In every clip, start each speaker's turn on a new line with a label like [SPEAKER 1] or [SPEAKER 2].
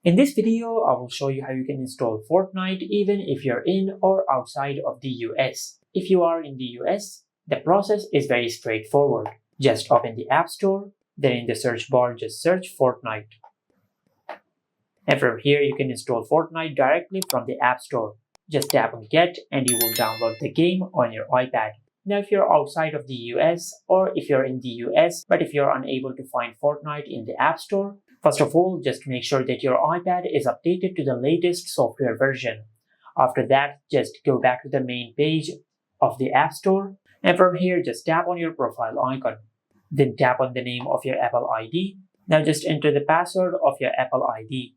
[SPEAKER 1] In this video, I will show you how you can install Fortnite even if you're in or outside of the US. If you are in the US, the process is very straightforward. Just open the App Store, then in the search bar just search Fortnite. And from here you can install Fortnite directly from the App Store. Just tap on Get and you will download the game on your iPad. Now if you're outside of the US or if you're in the US but if you're unable to find Fortnite in the App Store, first of all, just make sure that your iPad is updated to the latest software version. After that, just go back to the main page of the App Store and from here just tap on your profile icon. Then tap on the name of your Apple ID. Now just enter the password of your Apple ID.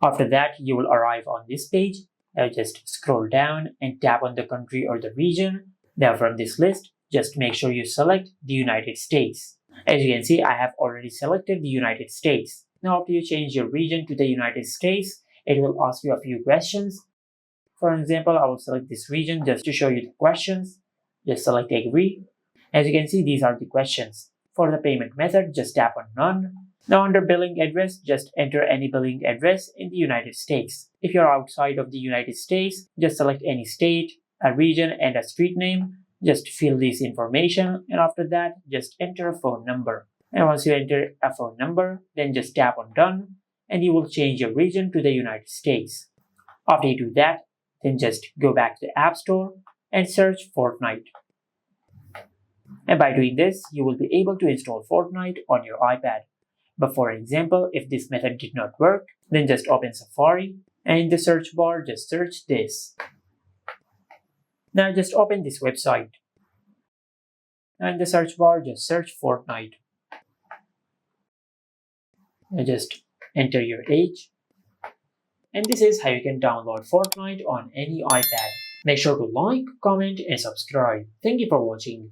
[SPEAKER 1] After that, you will arrive on this page. Now just scroll down and tap on the country or the region. Now from this list, just make sure you select the United States. As you can see, I have already selected the United States. Now after you change your region to the United States, it will ask you a few questions. For example, I will select this region just to show you the questions. Just select Agree. As you can see, these are the questions. For the payment method, just tap on None. Now under billing address, just enter any billing address in the United States. If you're outside of the United States, just select any state, a region, and a street name. Just fill this information and after that, just enter a phone number. And once you enter a phone number, then just tap on Done and you will change your region to the United States. After you do that, then just go back to the App Store and search Fortnite. And by doing this, you will be able to install Fortnite on your iPad. But for example, if this method did not work, then just open Safari and in the search bar, just search this. Now just open this website. Now in the search bar, just search Fortnite. Now just enter your age. And this is how you can download Fortnite on any iPad. Make sure to like, comment, and subscribe. Thank you for watching.